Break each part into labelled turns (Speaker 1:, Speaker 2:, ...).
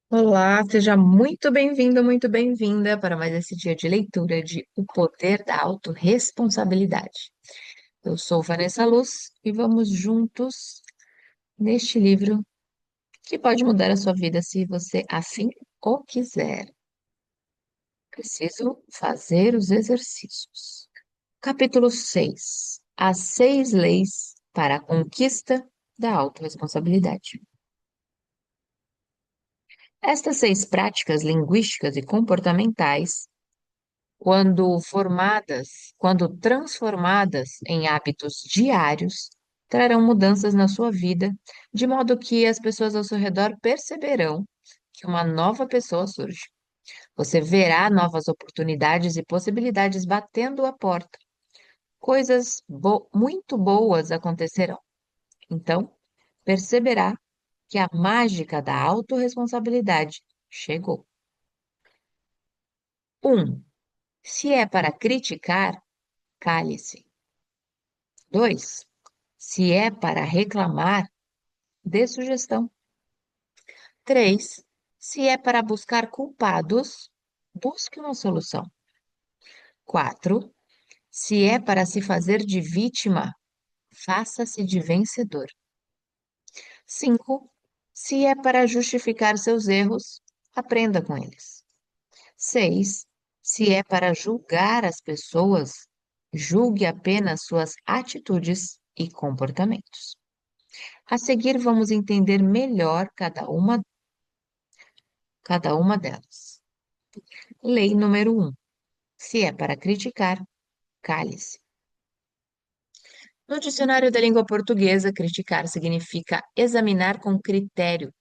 Speaker 1: Olá, seja muito bem-vindo, muito bem-vinda para mais esse dia de leitura de O Poder da Autorresponsabilidade. Eu sou Vanessa Luz e vamos juntos neste livro que pode mudar a sua vida se você assim o quiser. Preciso fazer os exercícios. Capítulo 6: As 6 leis para a conquista da autorresponsabilidade. Estas 6 práticas linguísticas e comportamentais quando transformadas em hábitos diários, trarão mudanças na sua vida, de modo que as pessoas ao seu redor perceberão que uma nova pessoa surge. Você verá novas oportunidades e possibilidades batendo a porta. Muito boas acontecerão. Então, perceberá que a mágica da autorresponsabilidade chegou. 1. Se é para criticar, cale-se. 2. Se é para reclamar, dê sugestão. 3. Se é para buscar culpados, busque uma solução. 4. Se é para se fazer de vítima, faça-se de vencedor. 5. Se é para justificar seus erros, aprenda com eles. 6. Se é para julgar as pessoas, julgue apenas suas atitudes e comportamentos. A seguir, vamos entender melhor cada uma delas. Lei número 1. Se é para criticar, cale-se. No dicionário da língua portuguesa, criticar significa examinar com critério,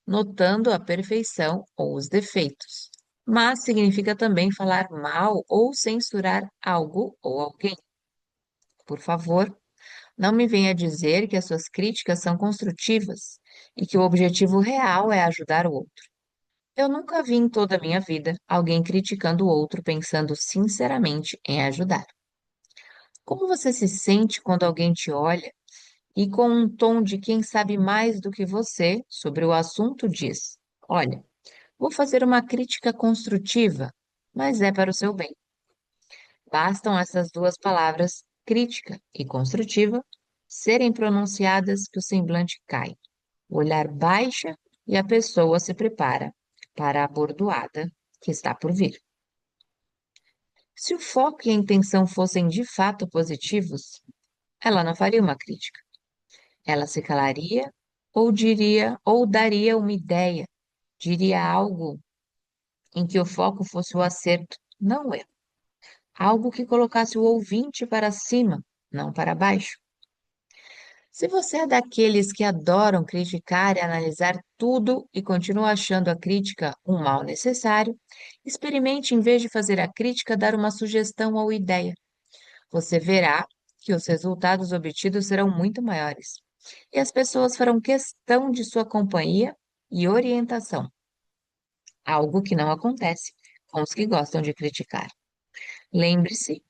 Speaker 1: notando a perfeição ou os defeitos. Mas significa também falar mal ou censurar algo ou alguém. Por favor, não me venha dizer que as suas críticas são construtivas e que o objetivo real é ajudar o outro. Eu nunca vi em toda a minha vida alguém criticando o outro pensando sinceramente em ajudar. Como você se sente quando alguém te olha e, com um tom de quem sabe mais do que você sobre o assunto, diz: Olha, vou fazer uma crítica construtiva, mas é para o seu bem. Bastam essas duas palavras, crítica e construtiva, serem pronunciadas que o semblante cai, o olhar baixa e a pessoa se prepara para a bordoada que está por vir. Se o foco e a intenção fossem de fato positivos, ela não faria uma crítica. Ela se calaria ou daria uma ideia, diria algo em que o foco fosse o acerto, não o erro. Algo que colocasse o ouvinte para cima, não para baixo. Se você é daqueles que adoram criticar e analisar tudo e continua achando a crítica um mal necessário, experimente, em vez de fazer a crítica, dar uma sugestão ou ideia. Você verá que os resultados obtidos serão muito maiores. E as pessoas farão questão de sua companhia e orientação, algo que não acontece com os que gostam de criticar. Lembre-se,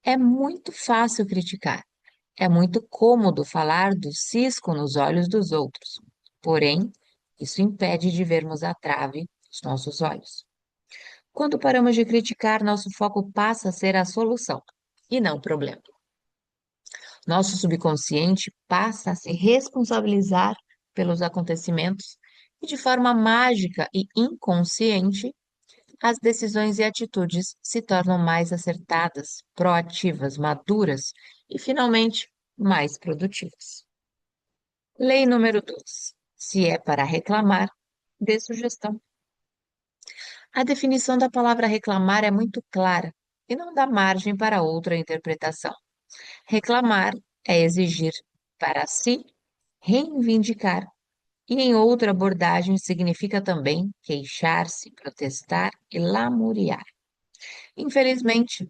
Speaker 1: é muito fácil criticar. É muito cômodo falar do cisco nos olhos dos outros. Porém, isso impede de vermos a trave dos nossos olhos. Quando paramos de criticar, nosso foco passa a ser a solução e não o problema. Nosso subconsciente passa a se responsabilizar pelos acontecimentos e, de forma mágica e inconsciente, as decisões e atitudes se tornam mais acertadas, proativas, maduras e, finalmente, mais produtivas. Lei número 2. Se é para reclamar, dê sugestão. A definição da palavra reclamar é muito clara e não dá margem para outra interpretação. Reclamar é exigir para si, reivindicar, e em outra abordagem significa também queixar-se, protestar e lamuriar. Infelizmente,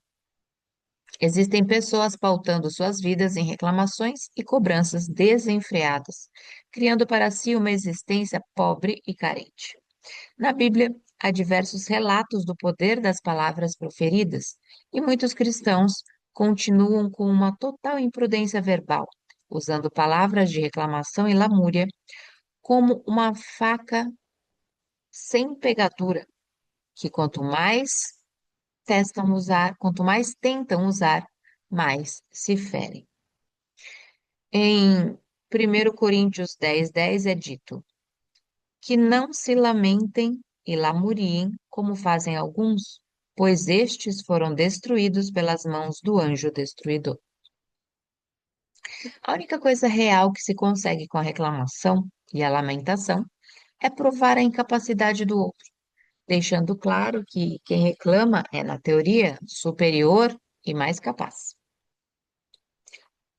Speaker 1: existem pessoas pautando suas vidas em reclamações e cobranças desenfreadas, criando para si uma existência pobre e carente. Na Bíblia, há diversos relatos do poder das palavras proferidas, e muitos cristãos continuam com uma total imprudência verbal, usando palavras de reclamação e lamúria como uma faca sem pegadura, que quanto mais tentam usar, mais se ferem. Em 1 Coríntios 10:10 é dito que não se lamentem e lamuriem como fazem alguns, pois estes foram destruídos pelas mãos do anjo destruidor. A única coisa real que se consegue com a reclamação e a lamentação é provar a incapacidade do outro, deixando claro que quem reclama é, na teoria, superior e mais capaz.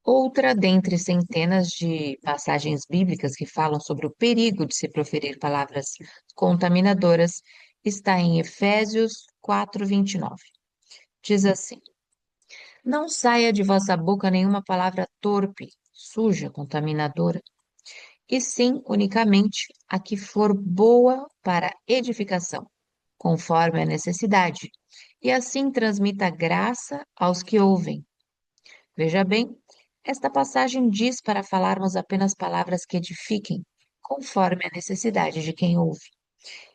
Speaker 1: Outra dentre centenas de passagens bíblicas que falam sobre o perigo de se proferir palavras contaminadoras está em Efésios 4:29. Diz assim: Não saia de vossa boca nenhuma palavra torpe, suja, contaminadora, e sim unicamente a que for boa para edificação, conforme a necessidade, e assim transmita graça aos que ouvem. Veja bem, esta passagem diz para falarmos apenas palavras que edifiquem, conforme a necessidade de quem ouve,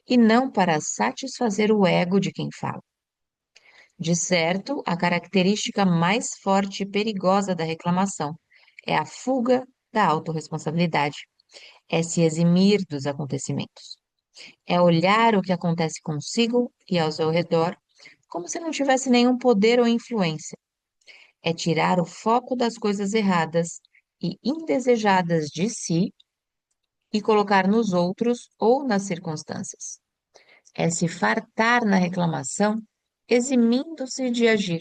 Speaker 1: e não para satisfazer o ego de quem fala. De certo, a característica mais forte e perigosa da reclamação é a fuga da autorresponsabilidade, é se eximir dos acontecimentos, é olhar o que acontece consigo e ao seu redor como se não tivesse nenhum poder ou influência, é tirar o foco das coisas erradas e indesejadas de si e colocar nos outros ou nas circunstâncias. É se fartar na reclamação, eximindo-se de agir.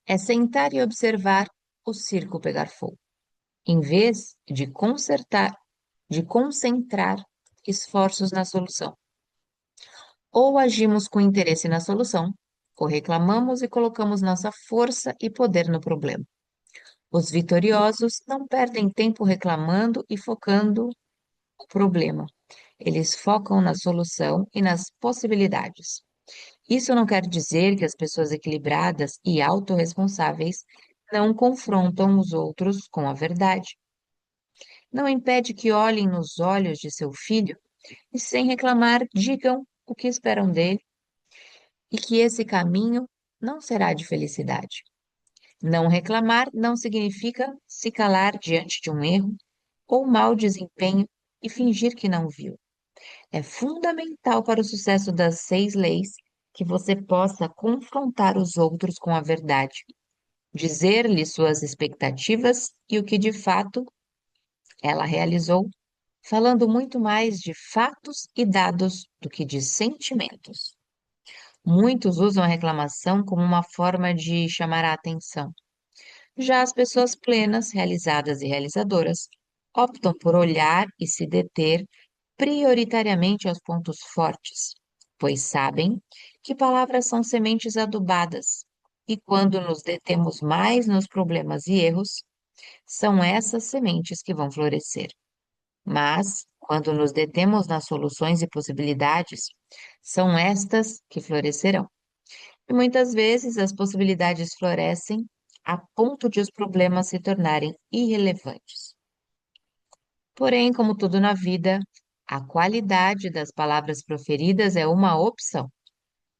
Speaker 1: É sentar e observar o circo pegar fogo, em vez de concentrar esforços na solução. Ou agimos com interesse na solução, ou reclamamos e colocamos nossa força e poder no problema. Os vitoriosos não perdem tempo reclamando e focando o problema. Eles focam na solução e nas possibilidades. Isso não quer dizer que as pessoas equilibradas e autorresponsáveis não confrontam os outros com a verdade. Não impede que olhem nos olhos de seu filho e, sem reclamar, digam o que esperam dele e que esse caminho não será de felicidade. Não reclamar não significa se calar diante de um erro ou mau desempenho e fingir que não viu. É fundamental para o sucesso das 6 leis que você possa confrontar os outros com a verdade, dizer-lhe suas expectativas e o que de fato ela realizou, falando muito mais de fatos e dados do que de sentimentos. Muitos usam a reclamação como uma forma de chamar a atenção. Já as pessoas plenas, realizadas e realizadoras optam por olhar e se deter prioritariamente aos pontos fortes, pois sabem que palavras são sementes adubadas, e quando nos detemos mais nos problemas e erros, são essas sementes que vão florescer. Mas, quando nos detemos nas soluções e possibilidades, são estas que florescerão. E muitas vezes as possibilidades florescem a ponto de os problemas se tornarem irrelevantes. Porém, como tudo na vida, a qualidade das palavras proferidas é uma opção.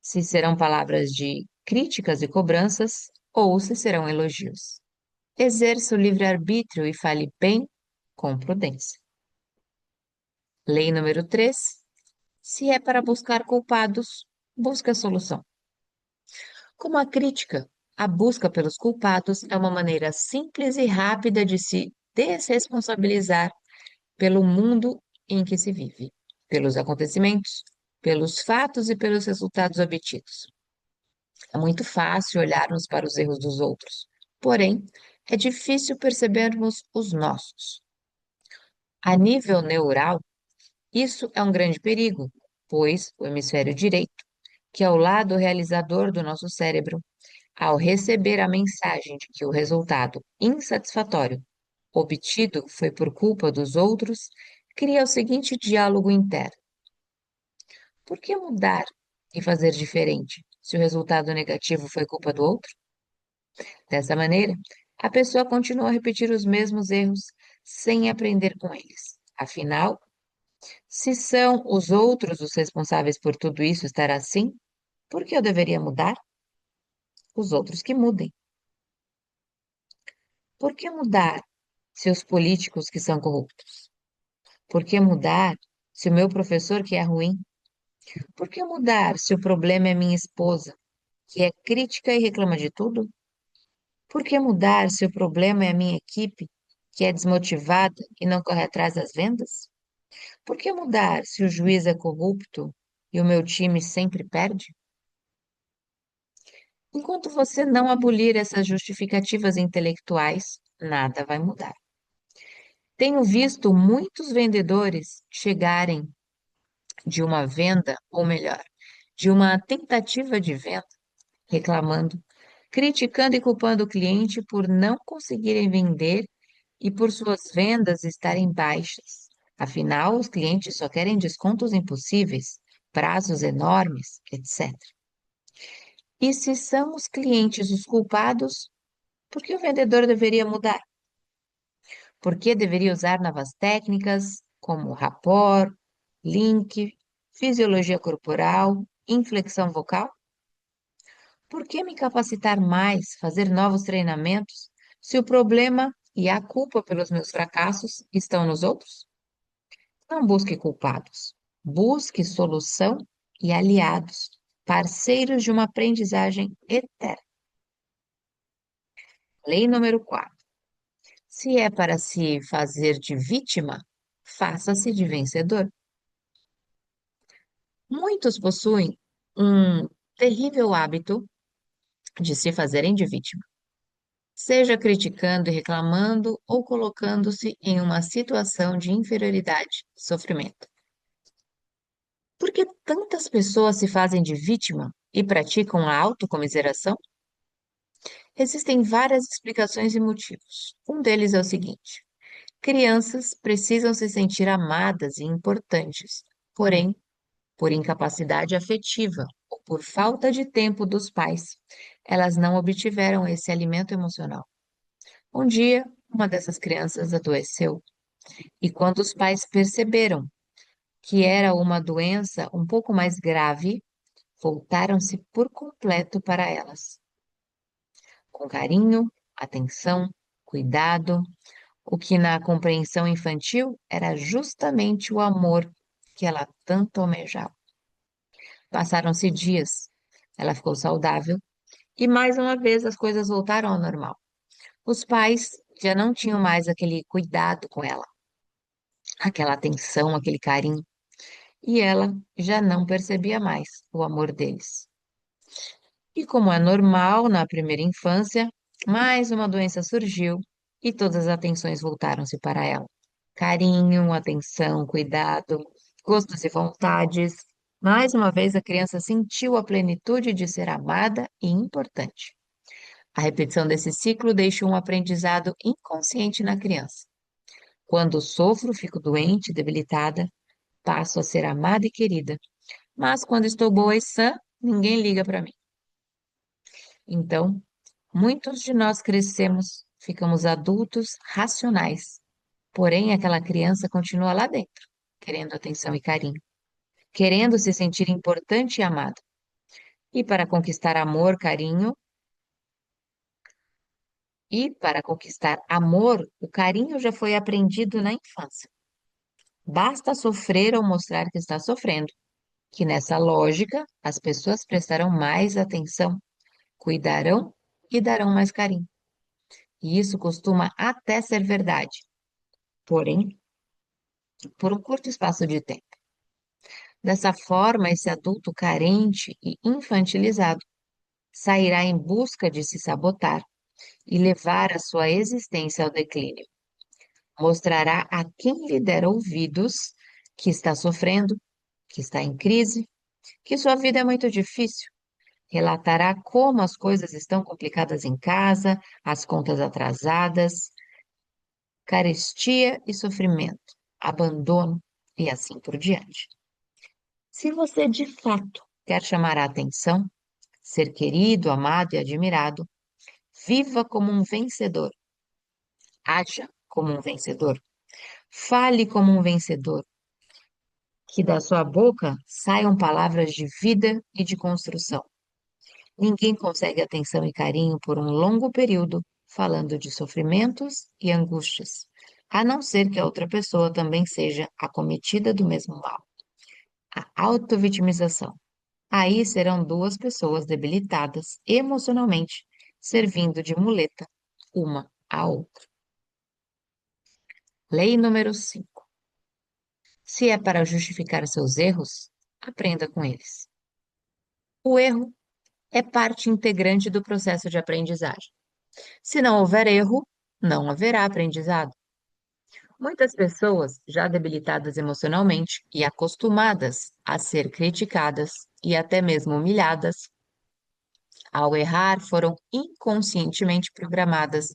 Speaker 1: Se serão palavras de críticas e cobranças ou se serão elogios. Exerça o livre-arbítrio e fale bem com prudência. Lei número 3. Se é para buscar culpados, busque a solução. Como a crítica, a busca pelos culpados é uma maneira simples e rápida de se desresponsabilizar pelo mundo em que se vive, pelos acontecimentos, pelos fatos e pelos resultados obtidos. É muito fácil olharmos para os erros dos outros, porém, é difícil percebermos os nossos. A nível neural, isso é um grande perigo, pois o hemisfério direito, que é o lado realizador do nosso cérebro, ao receber a mensagem de que o resultado insatisfatório obtido foi por culpa dos outros, cria o seguinte diálogo interno: por que mudar e fazer diferente se o resultado negativo foi culpa do outro? Dessa maneira, a pessoa continua a repetir os mesmos erros sem aprender com eles. Afinal, Se são os outros os responsáveis por tudo isso estar assim, por que eu deveria mudar? Os outros que mudem. Por que mudar se os políticos que são corruptos? Por que mudar se o meu professor que é ruim? Por que mudar se o problema é minha esposa, que é crítica e reclama de tudo? Por que mudar se o problema é a minha equipe, que é desmotivada e não corre atrás das vendas? Por que mudar se o juiz é corrupto e o meu time sempre perde? Enquanto você não abolir essas justificativas intelectuais, nada vai mudar. Tenho visto muitos vendedores chegarem de uma venda, ou melhor, de uma tentativa de venda, reclamando, criticando e culpando o cliente por não conseguirem vender e por suas vendas estarem baixas. Afinal, os clientes só querem descontos impossíveis, prazos enormes, etc. E se são os clientes os culpados, por que o vendedor deveria mudar? Por que deveria usar novas técnicas como rapport, link, fisiologia corporal, inflexão vocal? Por que me capacitar mais, fazer novos treinamentos, se o problema e a culpa pelos meus fracassos estão nos outros? Não busque culpados. Busque solução e aliados, parceiros de uma aprendizagem eterna. Lei número 4. Se é para se fazer de vítima, faça-se de vencedor. Muitos possuem um terrível hábito de se fazerem de vítima, seja criticando e reclamando ou colocando-se em uma situação de inferioridade e sofrimento. Por que tantas pessoas se fazem de vítima e praticam a autocomiseração? Existem várias explicações e motivos. Um deles é o seguinte: crianças precisam se sentir amadas e importantes, porém, por incapacidade afetiva ou por falta de tempo dos pais, elas não obtiveram esse alimento emocional. Um dia, uma dessas crianças adoeceu, e quando os pais perceberam que era uma doença um pouco mais grave, voltaram-se por completo para elas, com carinho, atenção, cuidado, o que na compreensão infantil era justamente o amor que ela tanto almejava. Passaram-se dias, ela ficou saudável e mais uma vez as coisas voltaram ao normal. Os pais já não tinham mais aquele cuidado com ela, aquela atenção, aquele carinho, e ela já não percebia mais o amor deles. E como é normal na primeira infância, mais uma doença surgiu e todas as atenções voltaram-se para ela. Carinho, atenção, cuidado, gostos e vontades. Mais uma vez a criança sentiu a plenitude de ser amada e importante. A repetição desse ciclo deixa um aprendizado inconsciente na criança. Quando sofro, fico doente, debilitada, passo a ser amada e querida. Mas quando estou boa e sã, ninguém liga para mim. Então, muitos de nós crescemos, ficamos adultos racionais, porém aquela criança continua lá dentro, querendo atenção e carinho, querendo se sentir importante e amada. E para conquistar amor, carinho, o carinho já foi aprendido na infância. Basta sofrer ou mostrar que está sofrendo, que nessa lógica as pessoas prestarão mais atenção, cuidarão e darão mais carinho. E isso costuma até ser verdade, porém, por um curto espaço de tempo. Dessa forma, esse adulto carente e infantilizado sairá em busca de se sabotar e levar a sua existência ao declínio. Mostrará a quem lhe der ouvidos que está sofrendo, que está em crise, que sua vida é muito difícil. Relatará como as coisas estão complicadas em casa, as contas atrasadas, carestia e sofrimento, abandono e assim por diante. Se você de fato quer chamar a atenção, ser querido, amado e admirado, viva como um vencedor, haja como um vencedor, fale como um vencedor, Que da sua boca saiam palavras de vida e de construção. Ninguém consegue atenção e carinho por um longo período falando de sofrimentos e angústias, a não ser que a outra pessoa também seja acometida do mesmo mal. A autovitimização. Aí serão duas pessoas debilitadas emocionalmente, servindo de muleta uma à outra. Lei número 5. Se é para justificar seus erros, aprenda com eles. O erro é parte integrante do processo de aprendizagem. Se não houver erro, não haverá aprendizado. Muitas pessoas, já debilitadas emocionalmente e acostumadas a ser criticadas e até mesmo humilhadas, ao errar, foram inconscientemente programadas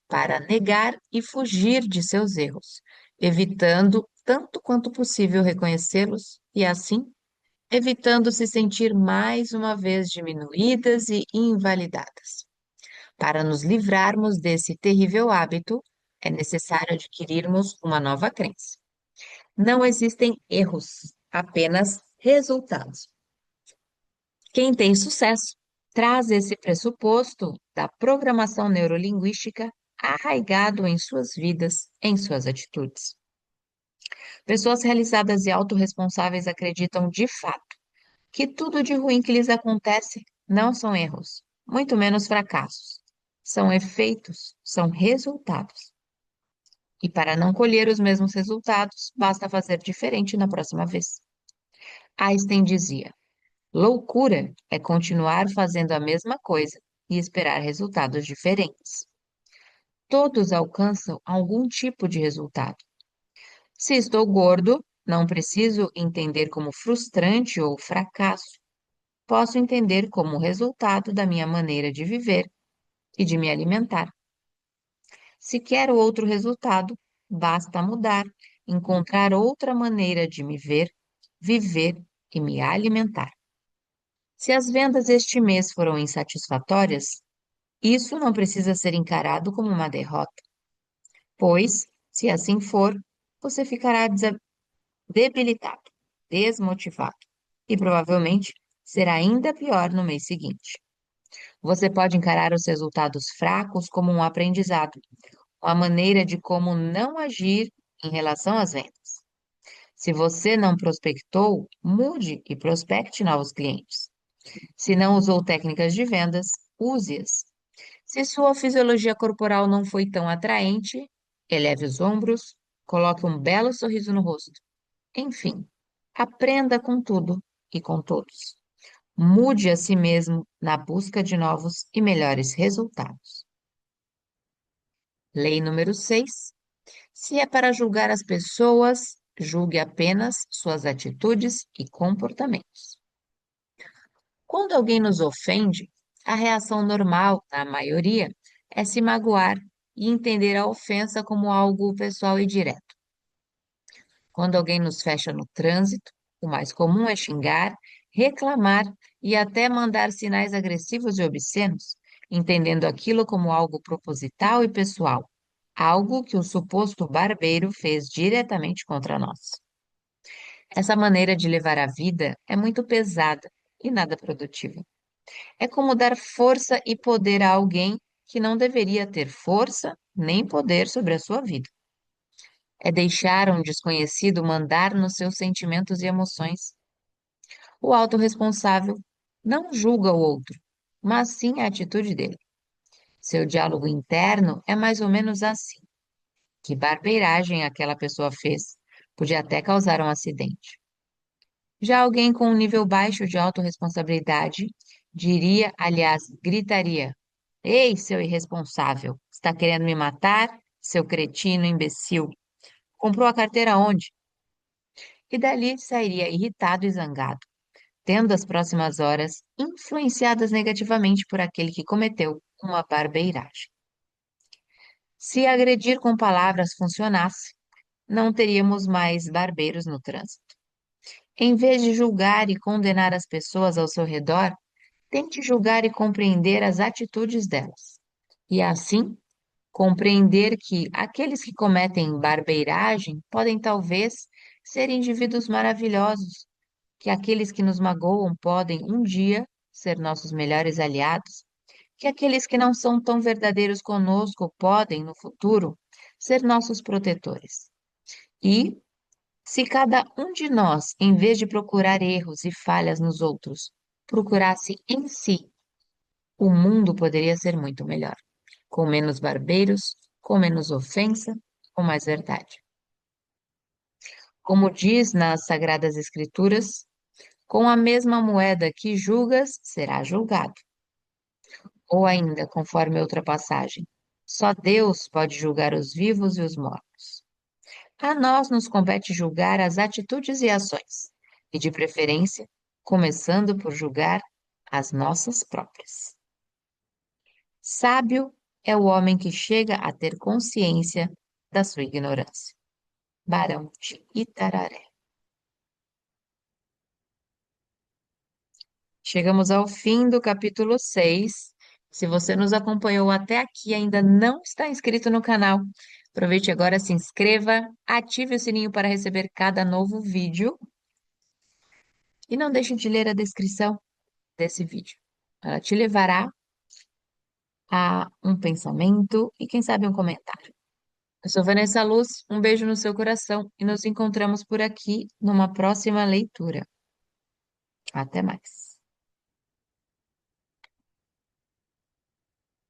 Speaker 1: para negar e fugir de seus erros, evitando tanto quanto possível reconhecê-los e, assim, evitando se sentir mais uma vez diminuídas e invalidadas. Para nos livrarmos desse terrível hábito, é necessário adquirirmos uma nova crença. Não existem erros, apenas resultados. Quem tem sucesso traz esse pressuposto da programação neurolinguística arraigado em suas vidas, em suas atitudes. Pessoas realizadas e autorresponsáveis acreditam de fato que tudo de ruim que lhes acontece não são erros, muito menos fracassos. São efeitos, são resultados. E para não colher os mesmos resultados, basta fazer diferente na próxima vez. Einstein dizia: loucura é continuar fazendo a mesma coisa e esperar resultados diferentes. Todos alcançam algum tipo de resultado. Se estou gordo, não preciso entender como frustrante ou fracasso. Posso entender como resultado da minha maneira de viver e de me alimentar. Se quero outro resultado, basta mudar, encontrar outra maneira de me ver, viver e me alimentar. Se as vendas este mês foram insatisfatórias, isso não precisa ser encarado como uma derrota, pois, se assim for, você ficará debilitado, desmotivado e provavelmente será ainda pior no mês seguinte. Você pode encarar os resultados fracos como um aprendizado, uma maneira de como não agir em relação às vendas. Se você não prospectou, mude e prospecte novos clientes. Se não usou técnicas de vendas, use-as. Se sua fisiologia corporal não foi tão atraente, eleve os ombros, coloque um belo sorriso no rosto. Enfim, aprenda com tudo e com todos. Mude a si mesmo na busca de novos e melhores resultados. Lei número 6. Se é para julgar as pessoas, julgue apenas suas atitudes e comportamentos. Quando alguém nos ofende, a reação normal, na maioria, é se magoar e entender a ofensa como algo pessoal e direto. Quando alguém nos fecha no trânsito, o mais comum é xingar, reclamar e até mandar sinais agressivos e obscenos, entendendo aquilo como algo proposital e pessoal, algo que o suposto barbeiro fez diretamente contra nós. Essa maneira de levar a vida é muito pesada e nada produtiva. É como dar força e poder a alguém que não deveria ter força nem poder sobre a sua vida. É deixar um desconhecido mandar nos seus sentimentos e emoções. O autorresponsável não julga o outro, mas sim a atitude dele. Seu diálogo interno é mais ou menos assim: que barbeiragem aquela pessoa fez, podia até causar um acidente. Já alguém com um nível baixo de autorresponsabilidade diria, aliás, gritaria: ei, seu irresponsável, está querendo me matar? Seu cretino imbecil. Comprou a carteira onde? E dali sairia irritado e zangado, tendo as próximas horas influenciadas negativamente por aquele que cometeu uma barbeiragem. Se agredir com palavras funcionasse, não teríamos mais barbeiros no trânsito. Em vez de julgar e condenar as pessoas ao seu redor, tente julgar e compreender as atitudes delas. E assim, compreender que aqueles que cometem barbeiragem podem talvez ser indivíduos maravilhosos, que aqueles que nos magoam podem um dia ser nossos melhores aliados, que aqueles que não são tão verdadeiros conosco podem, no futuro, ser nossos protetores. E, se cada um de nós, em vez de procurar erros e falhas nos outros, procurasse em si, o mundo poderia ser muito melhor, com menos barbeiros, com menos ofensa, com mais verdade. Como diz nas Sagradas Escrituras, com a mesma moeda que julgas, será julgado. Ou ainda, conforme outra passagem, só Deus pode julgar os vivos e os mortos. A nós nos compete julgar as atitudes e ações, e de preferência, começando por julgar as nossas próprias. Sábio é o homem que chega a ter consciência da sua ignorância. Barão de Itararé. Chegamos ao fim do capítulo 6. Se você nos acompanhou até aqui e ainda não está inscrito no canal, aproveite agora, se inscreva, ative o sininho para receber cada novo vídeo e não deixe de ler a descrição desse vídeo. Ela te levará a um pensamento e, quem sabe, um comentário. Eu sou Vanessa Luz, um beijo no seu coração e nos encontramos por aqui numa próxima leitura. Até mais.